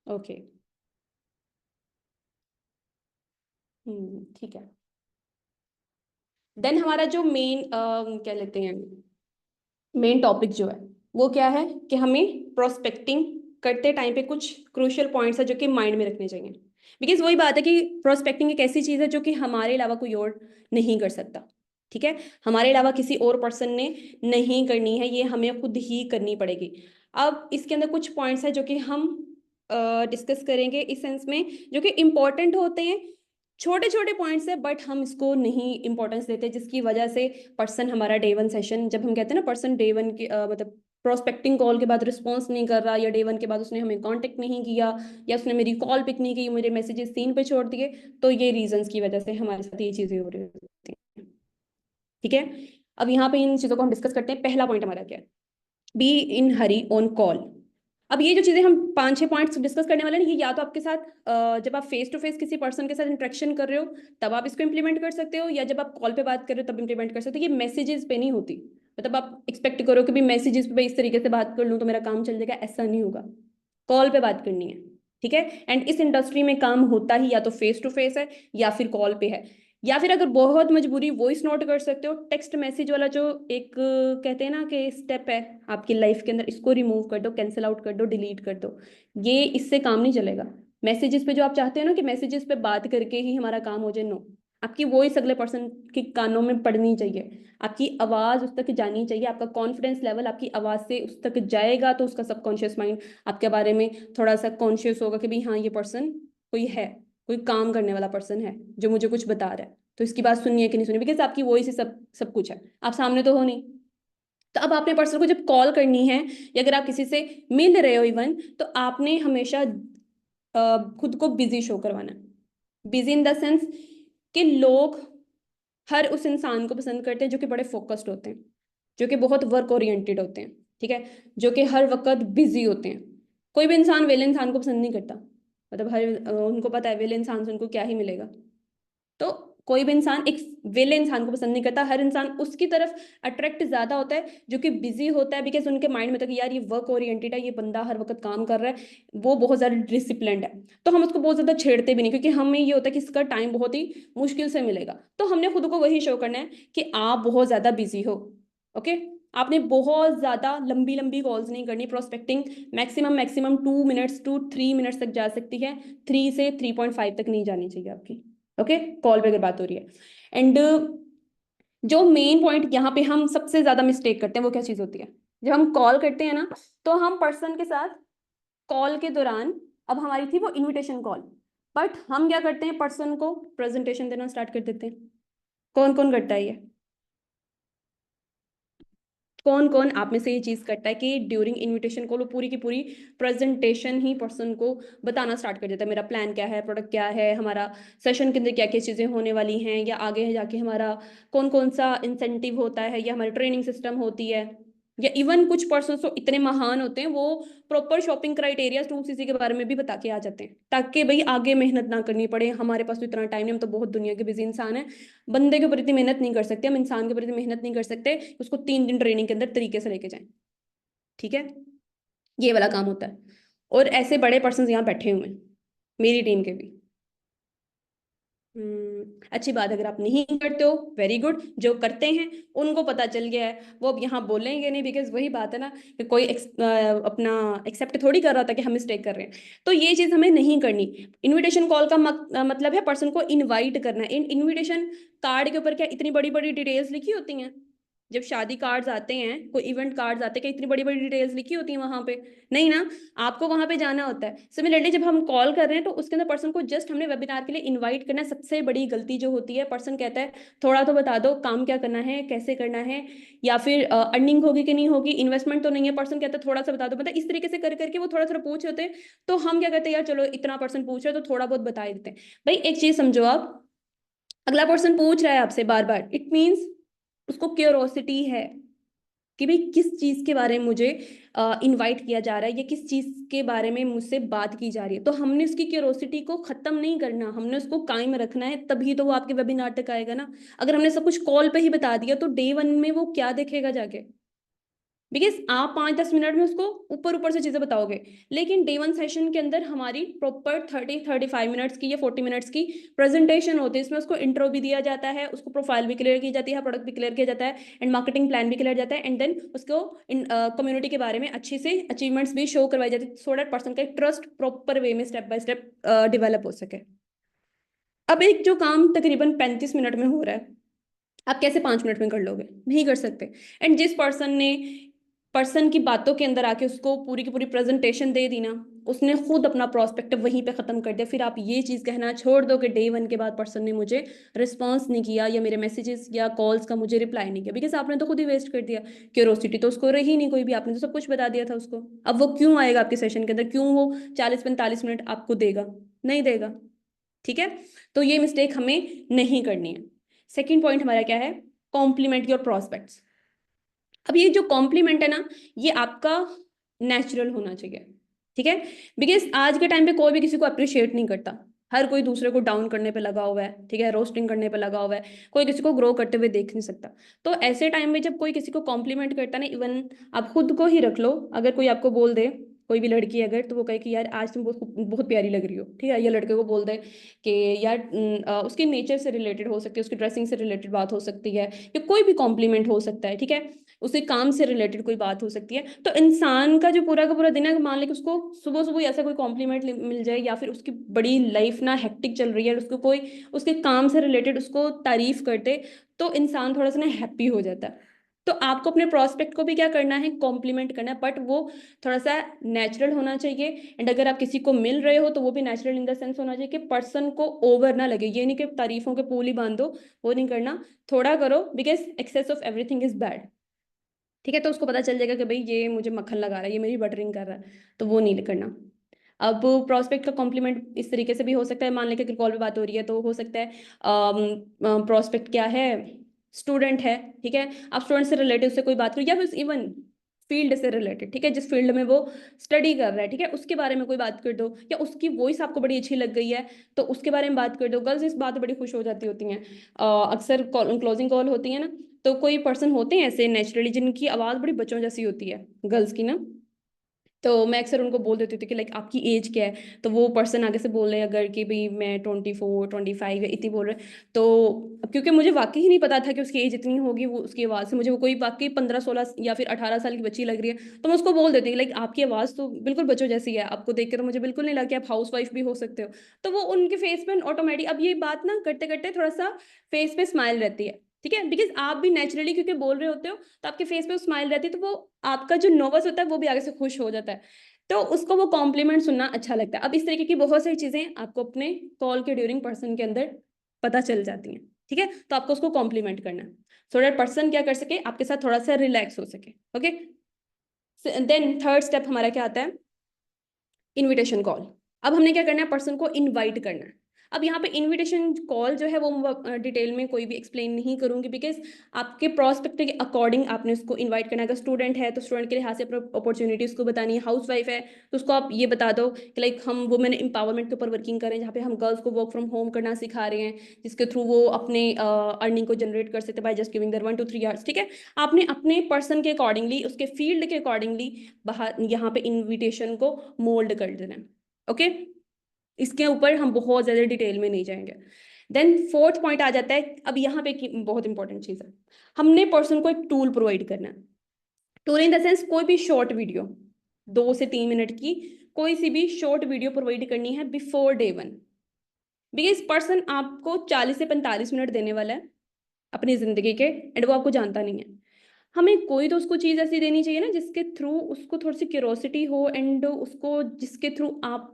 ओके, ठीक है। देन हमारा जो मेन क्या लेते हैं, मेन टॉपिक जो है वो क्या है कि हमें प्रोस्पेक्टिंग करते टाइम पे कुछ क्रूशियल पॉइंट्स है जो कि माइंड में रखने चाहिए। बिकॉज वही बात है कि प्रोस्पेक्टिंग एक ऐसी चीज़ है जो कि हमारे अलावा कोई और नहीं कर सकता। ठीक है, हमारे अलावा किसी और पर्सन ने नहीं करनी है, ये हमें खुद ही करनी पड़ेगी। अब इसके अंदर कुछ पॉइंट्स है जो कि हम डिस्कस करेंगे इस सेंस में, जो कि इम्पोर्टेंट होते हैं, छोटे छोटे पॉइंट्स है, बट हम इसको नहीं इंपॉर्टेंस देते, जिसकी वजह से पर्सन हमारा डे 1 सेशन, जब हम कहते हैं ना पर्सन डे 1 के मतलब प्रोस्पेक्टिंग कॉल के बाद रिस्पॉन्स नहीं कर रहा, या डे 1 के बाद उसने हमें कांटेक्ट नहीं किया, या उसने मेरी कॉल पिक नहीं की, मेरे मैसेजेस सीन पे छोड़ दिए, तो ये रीजंस की वजह से हमारे साथ ये चीज़ें हो रही होती हैं। ठीक है, अब यहाँ पे इन चीजों को हम डिस्कस करते हैं। पहला पॉइंट हमारा क्या है, be in Hari on call. अब ये जो चीजें हम 5-6 पॉइंट्स डिस्कस करने वाले हैं, ये या तो आपके साथ जब आप फेस टू फेस किसी पर्सन के साथ इंटरेक्शन कर रहे हो तब आप इसको इंप्लीमेंट कर सकते हो, या जब आप कॉल पे बात कर रहे हो तब इंप्लीमेंट कर सकते हो। ये मैसेजेस पे नहीं होती, मतलब आप एक्सपेक्ट करो कि भी मैसेजेस पे इस तरीके से बात कर लूँ तो मेरा काम चल जाएगा, ऐसा नहीं होगा। कॉल पे बात करनी है, ठीक है। एंड इस इंडस्ट्री में काम होता ही या तो फेस टू फेस है या फिर कॉल पे है, या फिर अगर बहुत मजबूरी वॉइस नोट कर सकते हो। टेक्स्ट मैसेज वाला जो एक कहते हैं ना कि स्टेप है आपकी लाइफ के अंदर, इसको रिमूव कर दो, कैंसिल आउट कर दो, डिलीट कर दो। ये इससे काम नहीं चलेगा। मैसेजेस पे जो आप चाहते हो ना कि मैसेजेस पे बात करके ही हमारा काम हो जाए, नो। आपकी वॉइस अगले पर्सन के कानों में पड़नी चाहिए, आपकी आवाज उस तक जानी चाहिए, आपका कॉन्फिडेंस लेवल आपकी आवाज से उस तक जाएगा तो उसका सबकॉन्शियस माइंड आपके बारे में थोड़ा सा कॉन्शियस होगा कि भाई हाँ, ये पर्सन कोई है, कोई काम करने वाला पर्सन है जो मुझे कुछ बता रहा है, तो इसकी बात सुननी है कि नहीं सुननी, बिकॉज आपकी वॉइस ही सब सब कुछ है, आप सामने तो हो नहीं। तो अब आपने पर्सन को जब कॉल करनी है या अगर आप किसी से मिल रहे हो इवन, तो आपने हमेशा खुद को बिजी शो करवाना है। बिजी इन द सेंस कि लोग हर उस इंसान को पसंद करते हैं जो कि बड़े फोकस्ड होते हैं, जो कि बहुत वर्क ओरिएंटेड होते हैं, ठीक है, जो कि हर वक्त बिजी होते हैं। कोई भी इंसान वेले इंसान को पसंद नहीं करता, मतलब उनको पता है वेले इंसान से उनको क्या ही मिलेगा। तो कोई भी इंसान एक वेले इंसान को पसंद नहीं करता, हर इंसान उसकी तरफ अट्रैक्ट ज्यादा होता है जो कि बिजी होता है, बिकॉज उनके माइंड में था कि यार ये वर्क ओरिएंटेड है, ये बंदा हर वक्त काम कर रहा है, वो बहुत ज्यादा डिसिप्लिन्ड है। तो हम उसको बहुत ज्यादा छेड़ते भी नहीं, क्योंकि हमें ये होता है कि इसका टाइम बहुत ही मुश्किल से मिलेगा। तो हमने खुद को वही शो करना है कि आप बहुत ज्यादा बिजी हो। ओके, आपने बहुत ज्यादा लंबी लंबी कॉल्स नहीं करनी। Prospecting maximum maximum 2 minutes to 3 minutes तक जा सकती है, 3 से 3.5 तक नहीं जानी चाहिए आपकी। ओके, कॉल पे अगर बात हो रही है। एंड जो मेन पॉइंट यहाँ पे हम सबसे ज्यादा मिस्टेक करते हैं वो क्या चीज होती है, जब हम कॉल करते हैं ना, तो हम पर्सन के साथ कॉल के दौरान, अब हमारी थी वो इनविटेशन कॉल, बट हम क्या करते हैं, पर्सन को प्रेजेंटेशन देना स्टार्ट कर देते हैं। कौन कौन करता है ये, कौन कौन आप में से ये चीज करता है कि ड्यूरिंग इनविटेशन कॉल वो पूरी की पूरी प्रेजेंटेशन ही पर्सन को बताना स्टार्ट कर देता है, मेरा प्लान क्या है, प्रोडक्ट क्या है, हमारा सेशन के अंदर क्या क्या चीजें होने वाली हैं, या आगे जाके हमारा कौन कौन सा इंसेंटिव होता है, या हमारी ट्रेनिंग सिस्टम होती है। या इवन कुछ पर्सन तो इतने महान होते हैं वो प्रॉपर शॉपिंग क्राइटेरिया 2cc के बारे में भी बता के आ जाते हैं, ताकि भाई आगे मेहनत ना करनी पड़े। हमारे पास तो इतना टाइम नहीं, हम तो बहुत दुनिया के बिजी इंसान है, बंदे के ऊपर इतनी मेहनत नहीं कर सकते, हम इंसान के ऊपर इतनी मेहनत नहीं कर सकते उसको 3 दिन ट्रेनिंग के अंदर तरीके से लेके जाएं। ठीक है, ये वाला काम होता है। और ऐसे बड़े पर्सन यहाँ बैठे हुए हैं, मेरी टीम के भी। अच्छी बात, अगर आप नहीं करते हो वेरी गुड, जो करते हैं उनको पता चल गया है, वो अब यहाँ बोलेंगे नहीं, बिकॉज वही बात है ना कि कोई अपना एक्सेप्ट थोड़ी कर रहा था कि हम मिस्टेक कर रहे हैं। तो ये चीज हमें नहीं करनी। इनविटेशन कॉल का मतलब है पर्सन को इनवाइट करना है। इन इनविटेशन कार्ड के ऊपर क्या इतनी बड़ी बड़ी डिटेल्स लिखी होती हैं, जब शादी कार्ड्स आते हैं, कोई इवेंट कार्ड्स आते हैं, क्या इतनी बड़ी बड़ी डिटेल्स लिखी होती हैं वहां पे? नहीं ना, आपको वहां पे जाना होता है। सिमिलरली जब हम कॉल कर रहे हैं तो उसके अंदर पर्सन को जस्ट हमने वेबिनार के लिए इनवाइट करना है। सबसे बड़ी गलती जो होती है, पर्सन कहता है थोड़ा तो बता दो काम क्या करना है, कैसे करना है, या फिर अर्निंग होगी कि नहीं होगी, इन्वेस्टमेंट तो नहीं है, पर्सन कहता है थोड़ा सा बता दो, मतलब इस तरीके से कर करके वो थोड़ा थोड़ा पूछ होते हैं। तो हम क्या कहते हैं, यार चलो इतना पर्सन पूछ रहे हैं तो थोड़ा बहुत बता ही देते हैं। भाई एक चीज समझो आप, अगला पर्सन पूछ रहा है आपसे बार बार, इट मीन्स उसको क्यूरोसिटी है कि भाई किस चीज के बारे में मुझे इनवाइट किया जा रहा है, या किस चीज के बारे में मुझसे बात की जा रही है। तो हमने उसकी क्यूरोसिटी को खत्म नहीं करना, हमने उसको कायम रखना है, तभी तो वो आपके वेबिनार तक आएगा ना। अगर हमने सब कुछ कॉल पे ही बता दिया तो डे 1 में वो क्या देखेगा जाके, बिकॉज आप 5-10 मिनट में उसको ऊपर ऊपर से चीजें बताओगे। लेकिन डे 1 सेशन के अंदर हमारी प्रॉपर 30-35 मिनट्स की या 40 मिनट्स की प्रेजेंटेशन होती है। इसमें उसको इंट्रो भी दिया जाता है, उसको प्रोफाइल भी क्लियर की जाती है, प्रोडक्ट भी क्लियर किया जाता है, एंड मार्केटिंग प्लान भी क्लियर जाता है, एंड देन उसको कम्युनिटी के बारे में अच्छी से अचीवमेंट्स भी शो करवाई जाती है, सो दैट पर्सन का ट्रस्ट प्रॉपर वे में स्टेप बाय स्टेप डेवलप हो सके। अब एक जो काम तकरीबन 35 मिनट में हो रहा है, आप कैसे 5 मिनट में कर लोगे? नहीं कर सकते। एंड जिस पर्सन ने पर्सन की बातों के अंदर आके उसको पूरी की पूरी प्रेजेंटेशन दे दी ना, उसने खुद अपना प्रोस्पेक्टिव वहीं पे खत्म कर दिया। फिर आप ये चीज कहना छोड़ दो कि डे 1 के बाद पर्सन ने मुझे रिस्पॉन्स नहीं किया, या मेरे मैसेजेस या कॉल्स का मुझे रिप्लाई नहीं किया, बिकॉज आपने तो खुद ही वेस्ट कर दिया। क्यूरोसिटी तो उसको रही नहीं कोई भी, आपने तो सब कुछ बता दिया था उसको। अब वो क्यों आएगा आपके सेशन के अंदर, क्यों वो 40-45 मिनट आपको देगा? नहीं देगा। ठीक है, तो ये मिस्टेक हमें नहीं करनी है। सेकेंड पॉइंट हमारा क्या है, कॉम्प्लीमेंट योर प्रॉस्पेक्ट्स। अब ये जो कॉम्प्लीमेंट है ना, ये आपका नेचुरल होना चाहिए, ठीक है। बिकॉज आज के टाइम पे कोई भी किसी को अप्रिशिएट नहीं करता, हर कोई दूसरे को डाउन करने पे लगा हुआ है, ठीक है, रोस्टिंग करने पे लगा हुआ है, कोई किसी को ग्रो करते हुए देख नहीं सकता। तो ऐसे टाइम में जब कोई किसी को कॉम्प्लीमेंट करता है ना, इवन आप खुद को ही रख लो, अगर कोई आपको बोल दे, कोई भी लड़की है अगर, तो वो कहे कि यार आज तुम बहुत बहुत प्यारी लग रही हो, ठीक है, या लड़के को बोल दे कि यार उसके नेचर से रिलेटेड हो सकती है, उसकी ड्रेसिंग से रिलेटेड बात हो सकती है, या कोई भी कॉम्प्लीमेंट हो सकता है, ठीक है, उसके काम से रिलेटेड कोई बात हो सकती है। तो इंसान का जो पूरा का पूरा दिन है, मान ले कि उसको सुबह सुबह ऐसा कोई कॉम्प्लीमेंट मिल जाए, या फिर उसकी बड़ी लाइफ ना हेक्टिक चल रही है, उसको कोई उसके काम से रिलेटेड उसको तारीफ करते, तो इंसान थोड़ा सा ना हैप्पी हो जाता है। तो आपको अपने प्रोस्पेक्ट को भी क्या करना है, कॉम्प्लीमेंट करना है, बट वो थोड़ा सा नेचुरल होना चाहिए। एंड अगर आप किसी को मिल रहे हो तो वो भी नेचुरल इन द सेंस होना चाहिए कि पर्सन को ओवर ना लगे, ये नहीं कि तारीफों के पूल ही बांध दो, वो नहीं करना, थोड़ा करो, because excess of everything is bad, ठीक है। तो उसको पता चल जाएगा कि भाई ये मुझे मक्खन लगा रहा है, ये मेरी बटरिंग कर रहा है, तो वो नहीं करना। अब प्रोस्पेक्ट का कॉम्प्लीमेंट इस तरीके से भी हो सकता है, मान लें कि कॉल पे बात हो रही है, तो हो सकता है प्रोस्पेक्ट क्या है, स्टूडेंट है, ठीक है, आप स्टूडेंट से रिलेटेड उससे कोई बात करो, या फिर इवन फील्ड से रिलेटेड, ठीक है, जिस फील्ड में वो स्टडी कर रहा है, ठीक है, उसके बारे में कोई बात कर दो, या उसकी वॉइस आपको बड़ी अच्छी लग गई है तो उसके बारे में बात कर दो। गर्ल्स इस बात में बड़ी खुश हो जाती होती हैं, अक्सर क्लोजिंग कॉल होती है ना, तो कोई पर्सन होते हैं ऐसे नेचुरली जिनकी आवाज़ बड़ी बच्चों जैसी होती है, गर्ल्स की ना, तो मैं अक्सर उनको बोल देती थी कि लाइक आपकी एज क्या है, तो वो पर्सन आगे से बोल रहे हैं अगर कि भाई मैं 24 25 इतनी बोल रहे हैं, तो क्योंकि मुझे वाकई ही नहीं पता था कि उसकी एज इतनी होगी, वो उसकी आवाज़ से मुझे वो कोई वाकई 15 16 या फिर 18 साल की बच्ची लग रही है, तो मैं उसको बोल देती हूँ लाइक आपकी आवाज़ तो बिल्कुल बच्चों जैसी है, आपको देख के तो मुझे बिल्कुल नहीं लगा कि आप हाउस वाइफ भी हो सकते हो। तो वो उनके फेस पे ऑटोमेटिक, अब ये बात ना करते करते थोड़ा सा फेस पे स्माइल रहती है, ठीक है, बिकॉज आप भी नेचुरली क्योंकि बोल रहे होते हो, तो आपके फेस पे स्माइल रहती है, तो वो आपका जो नर्वस होता है वो भी आगे से खुश हो जाता है, तो उसको वो कॉम्प्लीमेंट सुनना अच्छा लगता है। अब इस तरीके की बहुत सारी चीजें आपको अपने कॉल के ड्यूरिंग पर्सन के अंदर पता चल जाती हैं, ठीक है, तो आपको उसको कॉम्प्लीमेंट करना है सो दैट पर्सन क्या कर सके, आपके साथ थोड़ा सा रिलैक्स हो सके, ओके। देन थर्ड स्टेप हमारा क्या आता है, इनविटेशन कॉल। अब हमने क्या करना है, पर्सन को इनवाइट करना है। अब यहाँ पे इनविटेशन कॉल जो है वो डिटेल में कोई भी एक्सप्लेन नहीं करूंगी, बिकॉज आपके प्रोस्पेक्ट के अकॉर्डिंग आपने उसको इनवाइट करना है। अगर स्टूडेंट है तो स्टूडेंट के लिहाज से अपॉर्चुनिटी उसको बतानी है, हाउस वाइफ है तो उसको आप ये बता दो कि लाइक हम वुमेन एम्पावरमेंट के ऊपर वर्किंग करें, जहाँ पे हम गर्ल्स को वर्क फ्रॉम होम करना सिखा रहे हैं, जिसके थ्रू वो अपने अर्निंग को जनरेट कर सकते by just giving their 1 to 3 hours, ठीक है। आपने अपने पर्सन के अकॉर्डिंगली, उसके फील्ड के अकॉर्डिंगली बाहर यहाँ पे इन्विटेशन को मोल्ड कर देना है, ओके। इसके ऊपर हम बहुत ज्यादा डिटेल में नहीं जाएंगे। देन फोर्थ पॉइंट आ जाता है, अब यहाँ पे बहुत इंपॉर्टेंट चीज है, हमने पर्सन को एक टूल प्रोवाइड करना है। टूल इन द सेंस कोई भी शॉर्ट वीडियो, 2 से 3 मिनट की कोई सी भी शॉर्ट वीडियो प्रोवाइड करनी है बिफोर डे 1, बिकॉज पर्सन आपको 40 से 45 मिनट देने वाला है अपनी जिंदगी के, एंड वो आपको जानता नहीं है। हमें कोई तो उसको चीज़ ऐसी देनी चाहिए ना जिसके थ्रू उसको थोड़ी सी क्यूरोसिटी हो, एंड उसको जिसके थ्रू आप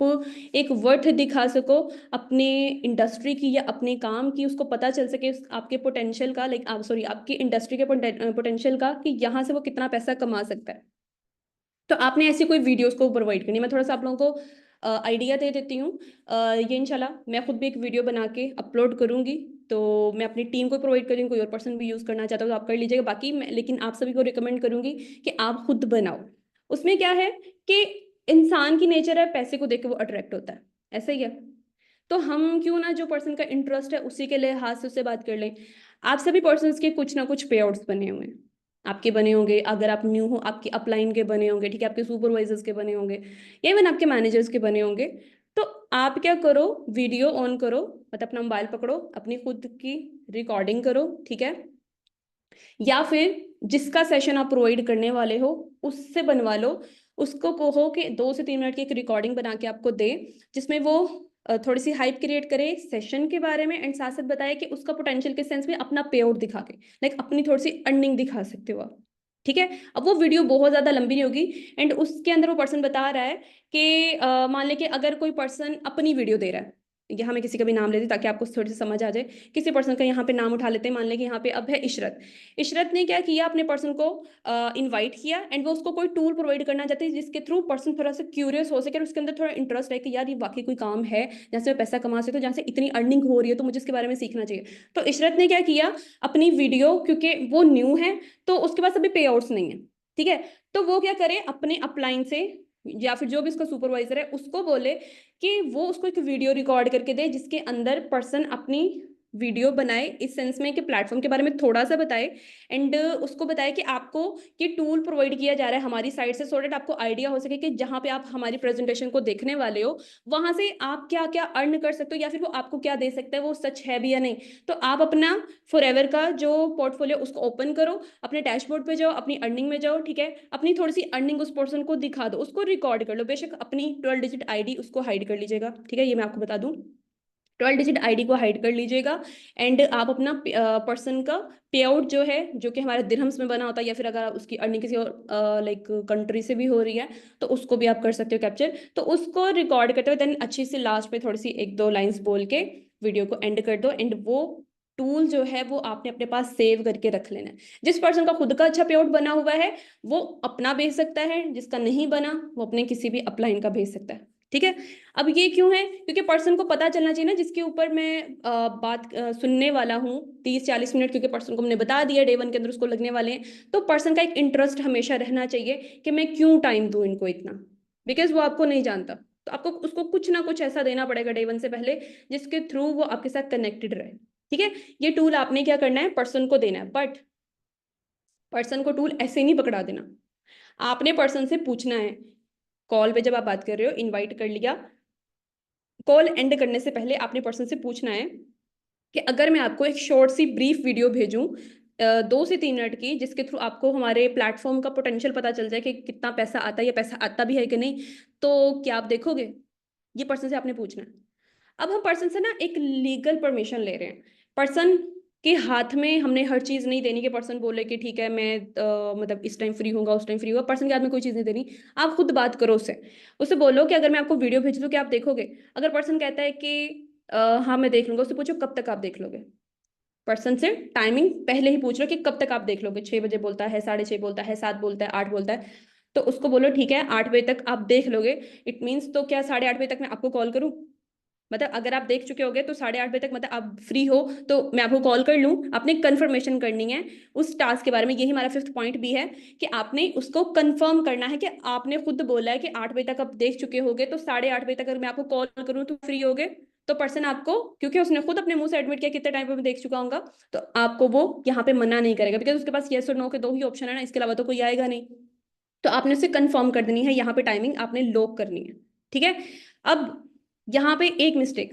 एक वर्थ दिखा सको अपने इंडस्ट्री की या अपने काम की, उसको पता चल सके आपके पोटेंशियल का, लाइक आप सॉरी आपकी इंडस्ट्री के पोटेंशियल का, कि यहाँ से वो कितना पैसा कमा सकता है। तो आपने ऐसी कोई वीडियोस को प्रोवाइड करनी, मैं थोड़ा सा आप लोगों को आइडिया दे देती हूँ। ये इंशाल्लाह मैं खुद भी एक वीडियो बना के अपलोड करूँगी, तो मैं अपनी टीम को प्रोवाइड करूँगी, कोई और पर्सन भी यूज़ करना चाहता हो तो आप कर लीजिएगा, बाकी मैं लेकिन आप सभी को रिकमेंड करूँगी कि आप खुद बनाओ। उसमें क्या है कि इंसान की नेचर है पैसे को देख के वो अट्रैक्ट होता है, ऐसा ही है। तो हम क्यों ना जो पर्सन का इंटरेस्ट है उसी के लिहाज से उससे बात कर लें। आप सभी पर्सन के कुछ ना कुछ पे आउट्स बने हुए हैं, आपके बने होंगे, अगर आप न्यू हो आपके अपलाइन के बने होंगे, ठीक है, आपके सुपरवाइजर्स के बने होंगे, या इवन आपके मैनेजर्स के बने होंगे। तो आप क्या करो, वीडियो ऑन करो, मतलब अपना मोबाइल पकड़ो, अपनी खुद की रिकॉर्डिंग करो, ठीक है, या फिर जिसका सेशन आप प्रोवाइड करने वाले हो उससे बनवा लो, उसको कहो कि 2 से 3 मिनट की एक रिकॉर्डिंग बना के आपको दे, जिसमें वो थोड़ी सी हाइप क्रिएट करे सेशन के बारे में, एंड साथ साथ बताए कि उसका पोटेंशियल के सेंस में अपना पे आउट दिखा के, लाइक अपनी थोड़ी सी अर्निंग दिखा सकते हो आप, ठीक है। अब वो वीडियो बहुत ज्यादा लंबी नहीं होगी, एंड उसके अंदर वो पर्सन बता रहा है कि मान लें कि अगर कोई पर्सन अपनी वीडियो दे रहा है, यहाँ मैं किसी का भी नाम लेती ताकि आपको थोड़ी सी समझ आ जाए। किसी पर्सन का यहाँ पे नाम उठा लेते हैं, मान लें कि यहाँ पे अब है इशरत। इशरत ने क्या किया, अपने पर्सन को इनवाइट किया एंड वो उसको कोई टूल प्रोवाइड करना चाहती है जिसके थ्रू पर्सन थोड़ा सा क्यूरियस हो सके और उसके अंदर थोड़ा इंटरेस्ट है कि यार ये वाकई कोई काम है जहाँ से मैं पैसा कमा सकती हूँ, जहाँ से इतनी अर्निंग हो रही है, तो मुझे इसके बारे में सीखना चाहिए। तो इशरत ने क्या किया, अपनी वीडियो, क्योंकि वो न्यू है तो उसके पास अभी पे आउट्स नहीं है, ठीक है, तो वो क्या करे, अपने अपलाइन से या फिर जो भी उसका सुपरवाइजर है उसको बोले कि वो उसको एक वीडियो रिकॉर्ड करके दे जिसके अंदर पर्सन अपनी वीडियो बनाए, इस सेंस में कि प्लेटफॉर्म के बारे में थोड़ा सा बताए एंड उसको बताए कि आपको ये टूल प्रोवाइड किया जा रहा है हमारी साइड से, सो दैट आपको आइडिया हो सके कि जहां पे आप हमारी प्रेजेंटेशन को देखने वाले हो वहां से आप क्या क्या अर्न कर सकते हो या फिर वो आपको क्या दे सकता है, वो सच है भी या नहीं। तो आप अपना फॉरएवर का जो पोर्टफोलियो उसको ओपन करो, अपने डैशबोर्ड पे जाओ, अपनी अर्निंग में जाओ, ठीक है, अपनी थोड़ी सी अर्निंग उस पर्सन को दिखा दो, उसको रिकॉर्ड कर लो, बेशक अपनी 12 डिजिट आईडी उसको हाइड कर लीजिएगा, ठीक है, ये मैं आपको बता दूं, 12 डिजिट आईडी को हाइड कर लीजिएगा एंड आप अपना पर्सन का पे आउट जो है, जो कि हमारे दिरहम्स में बना होता है या फिर अगर उसकी अर्निंग किसी और लाइक कंट्री से भी हो रही है तो उसको भी आप कर सकते हो कैप्चर, तो उसको रिकॉर्ड करते हुए देन अच्छी सी लास्ट पे थोड़ी सी एक दो लाइंस बोल के वीडियो को एंड कर दो एंड वो टूल जो है वो आपने अपने पास सेव करके रख लेना है। जिस पर्सन का खुद का अच्छा पे आउट बना हुआ है वो अपना भेज सकता है, जिसका नहीं बना वो अपने किसी भी अपलाइन का भेज सकता है, ठीक है। अब ये क्यों है, क्योंकि पर्सन को पता चलना चाहिए ना जिसके ऊपर मैं बात सुनने वाला हूँ 30-40 मिनट, क्योंकि पर्सन को हमने बता दिया डे वन के अंदर उसको लगने वाले हैं, तो पर्सन का एक इंटरेस्ट हमेशा रहना चाहिए कि मैं क्यों टाइम दूं इनको इतना, बिकॉज वो आपको नहीं जानता, तो आपको उसको कुछ ना कुछ ऐसा देना पड़ेगा डे वन से पहले जिसके थ्रू वो आपके साथ कनेक्टेड रहे, ठीक है। ये टूल आपने क्या करना है, पर्सन को देना है, बट पर्सन को टूल ऐसे नहीं पकड़ा देना, आपने पर्सन से पूछना है। कॉल पे जब आप बात कर रहे हो, इनवाइट कर लिया, कॉल एंड करने से पहले आपने पर्सन से पूछना है कि अगर मैं आपको एक शॉर्ट सी ब्रीफ वीडियो भेजूं 2 से 3 मिनट की, जिसके थ्रू आपको हमारे प्लेटफॉर्म का पोटेंशियल पता चल जाए कि कितना पैसा आता है या पैसा आता भी है कि नहीं, तो क्या आप देखोगे, ये पर्सन से आपने पूछना है। अब हम पर्सन से ना एक लीगल परमिशन ले रहे हैं, पर्सन के हाथ में हमने हर चीज नहीं देनी कि पर्सन बोले कि ठीक है मैं मतलब इस टाइम फ्री होगा उस टाइम फ्री होगा, पर्सन के हाथ में कोई चीज नहीं देनी। आप खुद बात करो उससे, उससे बोलो कि अगर मैं आपको वीडियो भेज दूं क्या आप देखोगे। अगर पर्सन कहता है कि हाँ मैं देख लूंगा, उससे पूछो कब तक आप देख लोगे। पर्सन से टाइमिंग पहले ही पूछ लो कि कब तक आप देख लोगे, 6 बजे बोलता है, 6:30 बोलता है, 7 बोलता है, 8 बोलता है, तो उसको बोलो ठीक है 8 बजे तक आप देख लोगे। इट मीन्स तो क्या 8:30 बजे तक मैं आपको कॉल करूं, मतलब अगर आप देख चुके होगे तो 8:30 बजे तक मतलब आप फ्री हो तो मैं आपको कॉल कर लूं। आपने कंफर्मेशन करनी है उस टास्क के बारे में, यही हमारा 5th पॉइंट भी है कि आपने उसको कंफर्म करना है कि आपने खुद बोला है कि 8 बजे तक आप देख चुके होगे, तो 8:30 बजे तक अगर मैं आपको कॉल करूं तो फ्री होगे, तो पर्सन आपको, क्योंकि उसने खुद अपने मुंह से एडमिट किया कितने टाइम पे मैं देख चुका हूँ, तो आपको वो यहाँ पे मना नहीं करेगा, बिकॉज उसके पास येस और नो के दो ही ऑप्शन है ना, इसके अलावा तो कोई आएगा नहीं। तो आपने उसे कंफर्म कर देनी है, यहाँ पे टाइमिंग आपने लॉक करनी है, ठीक है। अब यहाँ पे एक मिस्टेक,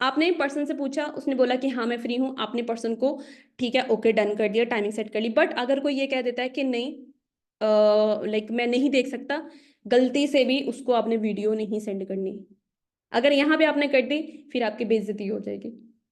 आपने पर्सन से पूछा, उसने बोला कि हाँ मैं फ्री हूँ, आपने पर्सन को ठीक है ओके डन कर दिया, टाइमिंग सेट कर ली, बट अगर कोई ये कह देता है कि नहीं लाइक मैं नहीं देख सकता, गलती से भी उसको आपने वीडियो नहीं सेंड करनी। अगर यहाँ पे आपने कर दी फिर आपकी बेइज्जती हो जाएगी,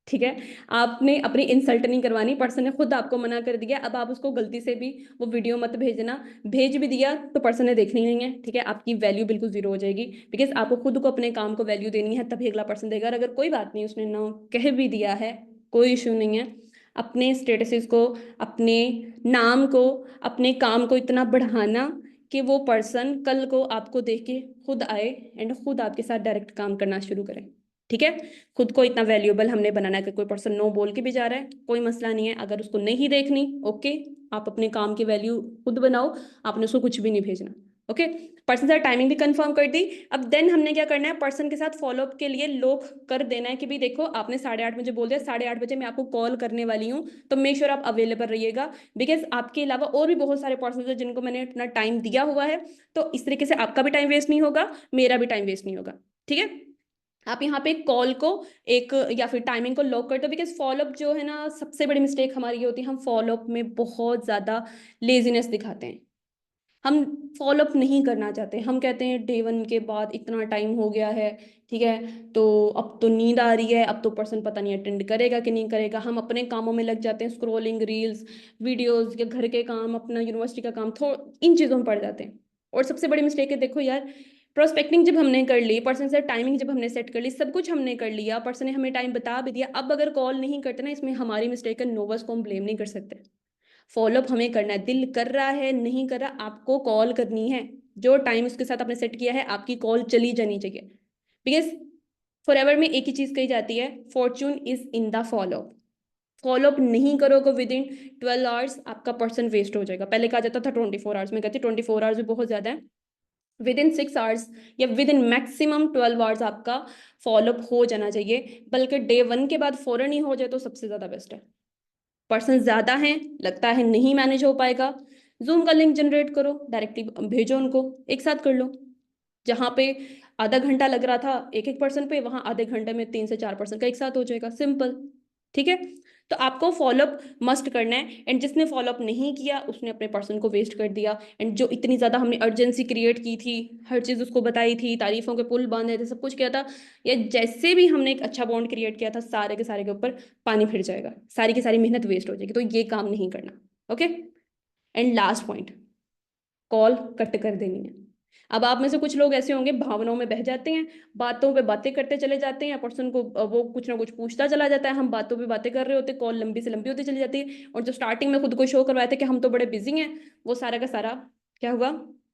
ठीक है। आपने अपनी इंसल्ट नहीं करवानी, पर्सन ने खुद आपको मना कर दिया, अब आप उसको गलती से भी वो वीडियो मत भेजना, भेज भी दिया तो पर्सन ने देखनी नहीं है, ठीक है, आपकी वैल्यू बिल्कुल जीरो हो जाएगी, बिकॉज आपको खुद को अपने काम को वैल्यू देनी है तभी अगला पर्सन देगा। और अगर कोई बात नहीं उसने ना कह भी दिया है, कोई इशू नहीं है, अपने स्टेटसेस को, अपने नाम को, अपने काम को इतना बढ़ाना कि वो पर्सन कल को आपको देख के खुद आए एंड खुद आपके साथ डायरेक्ट काम करना शुरू करें, ठीक है। खुद को इतना वैल्यूएबल हमने बनाना है कि कोई पर्सन नो बोल के भी जा रहा है कोई मसला नहीं है, अगर उसको नहीं देखनी ओके, आप अपने काम की वैल्यू खुद बनाओ, आपने उसको कुछ भी नहीं भेजना, ओके। पर्सन से टाइमिंग भी कंफर्म कर दी। अब देन हमने क्या करना है, पर्सन के साथ फॉलोअप के लिए लॉक कर देना है कि भाई देखो आपने 8:30 बजे बोल दिया, 8:30 बजे मैं आपको कॉल करने वाली हूँ, तो मेक श्योर आप अवेलेबल रहिएगा, बिकॉज आपके अलावा और भी बहुत सारे पर्सन हैं जिनको मैंने अपना टाइम दिया हुआ है, तो इस तरीके से आपका भी टाइम वेस्ट नहीं होगा, मेरा भी टाइम वेस्ट नहीं होगा, ठीक है। आप यहाँ पे कॉल को एक या फिर टाइमिंग को लॉक कर दो, बिकॉज फॉलोअप जो है ना सबसे बड़ी मिस्टेक हमारी ये होती है, हम फॉलोअप में बहुत ज्यादा लेजीनेस दिखाते हैं, हम फॉलोअप नहीं करना चाहते, हम कहते हैं डे वन के बाद इतना टाइम हो गया है, ठीक है, तो अब तो नींद आ रही है, अब तो पर्सन पता नहीं अटेंड करेगा कि नहीं करेगा, हम अपने कामों में लग जाते हैं, स्क्रोलिंग रील्स वीडियोस या घर के काम, अपना यूनिवर्सिटी का काम, इन चीज़ों में पड़ जाते हैं। और सबसे बड़ी मिस्टेक है, देखो यार प्रोस्पेक्टिंग जब हमने कर ली, पर्सन से टाइमिंग जब हमने सेट कर ली, सब कुछ हमने कर लिया, पर्सन ने हमें टाइम बता भी दिया, अब अगर कॉल नहीं करते ना, इसमें हमारी मिस्टेक है, नो बस को हम ब्लेम नहीं कर सकते। फॉलोअप हमें करना है, दिल कर रहा है नहीं कर रहा, आपको कॉल करनी है। जो टाइम उसके साथ आपने सेट किया है, आपकी कॉल चली जानी चाहिए। बिकॉज फॉरएवर में एक ही चीज कही जाती है, Fortune is in the follow up. Follow up नहीं करोगे विद इन 12 आवर्स, आपका पर्सन वेस्ट हो जाएगा। पहले कहा जाता था 24 आवर्स, में कहती 24 आवर्स भी बहुत ज्यादा है। विद इन 6 आवर्स या विद इन मैक्सिमम 12 आवर्स आपका फॉलोअप हो जाना चाहिए, बल्कि डे 1 के बाद फौरन ही हो जाए तो सबसे ज्यादा बेस्ट है। पर्सन ज्यादा है, लगता है नहीं मैनेज हो पाएगा, जूम का लिंक जनरेट करो, डायरेक्टली भेजो उनको, एक साथ कर लो। जहां पे आधा घंटा लग रहा था एक एक पर्सन पे, वहां आधे घंटे में 3 से 4 पर्सन का एक साथ हो जाएगा, सिंपल। ठीक है, तो आपको फॉलोअप मस्ट करना है। एंड जिसने फॉलोअप नहीं किया उसने अपने पर्सन को वेस्ट कर दिया। एंड जो इतनी ज्यादा हमने अर्जेंसी क्रिएट की थी, हर चीज उसको बताई थी, तारीफों के पुल बांधे थे, सब कुछ किया था, या जैसे भी हमने एक अच्छा बॉन्ड क्रिएट किया था, सारे के सारे के ऊपर पानी फिर जाएगा, सारी की सारी मेहनत वेस्ट हो जाएगी। तो ये काम नहीं करना। Okay, and last point, call cut कर देनी है। अब आप में से कुछ लोग ऐसे होंगे, भावनाओं में बह जाते हैं, बातों पे बातें करते चले जाते हैं, पर्सन को वो कुछ ना कुछ पूछता चला जाता है, हम बातों पे बातें कर रहे होते, कॉल लंबी से लंबी होती चली जाती है, और जो स्टार्टिंग में खुद को शो करवाए थे कि हम तो बड़े बिजी हैं, वो सारा का सारा क्या हुआ,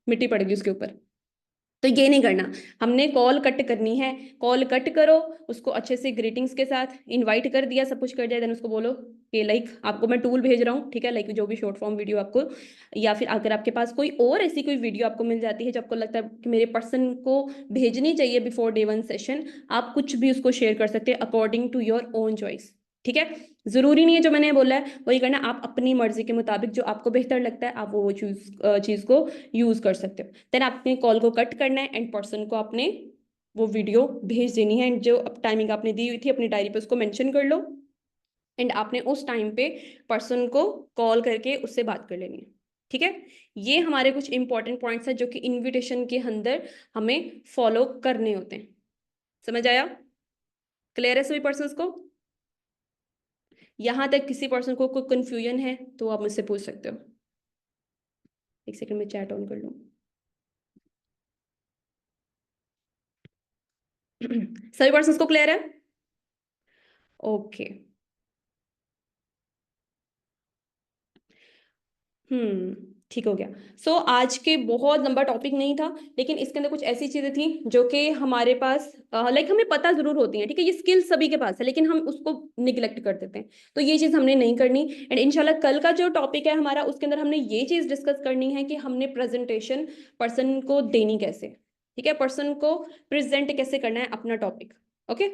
मिट्टी पड़ गई उसके ऊपर। तो ये नहीं करना, हमने कॉल कट करनी है। कॉल कट करो, उसको अच्छे से ग्रीटिंग्स के साथ इनवाइट कर दिया, सब कुछ कर दिया, देन उसको बोलो कि लाइक आपको मैं टूल भेज रहा हूँ, ठीक है, लाइक जो भी शॉर्ट फॉर्म वीडियो आपको, या फिर अगर आपके पास कोई और ऐसी कोई वीडियो आपको मिल जाती है जो आपको लगता है कि मेरे पर्सन को भेजनी चाहिए बिफोर डे 1 सेशन, आप कुछ भी उसको शेयर कर सकते हैं according to your own choice. ठीक है, जरूरी नहीं है जो मैंने बोला है वही करना, आप अपनी मर्जी के मुताबिक जो आपको बेहतर लगता है आप वो चीज को यूज कर सकते हो। देन आपने कॉल को कट करना है एंड पर्सन को आपने वो वीडियो भेज देनी है, एंड जो टाइमिंग आपने दी हुई थी अपनी डायरी पे उसको मेंशन कर लो, एंड आपने उस टाइम पे पर्सन को कॉल करके उससे बात कर लेनी है। ठीक है, ये हमारे कुछ इंपॉर्टेंट पॉइंट्स हैं जो कि इनविटेशन के अंदर हमें फॉलो करने होते हैं। समझ आया? क्लियर है सभी पर्सन को? यहां तक किसी पर्सन को कोई कंफ्यूजन है तो आप मुझसे पूछ सकते हो। एक सेकंड में चैट ऑन कर लूं। सभी पर्सन को क्लियर है? ओके। ठीक हो गया। आज के बहुत लंबा टॉपिक नहीं था, लेकिन इसके अंदर कुछ ऐसी चीजें थी जो कि हमारे पास लाइक हमें पता जरूर होती हैं, ठीक है, ये स्किल सभी के पास है, लेकिन हम उसको निग्लेक्ट कर देते हैं, तो ये चीज हमने नहीं करनी। एंड इंशाल्लाह कल का जो टॉपिक है हमारा, उसके अंदर हमने ये चीज डिस्कस करनी है कि हमने प्रेजेंटेशन पर्सन को देनी कैसे, ठीक है, पर्सन को प्रेजेंट कैसे करना है अपना टॉपिक। ओके।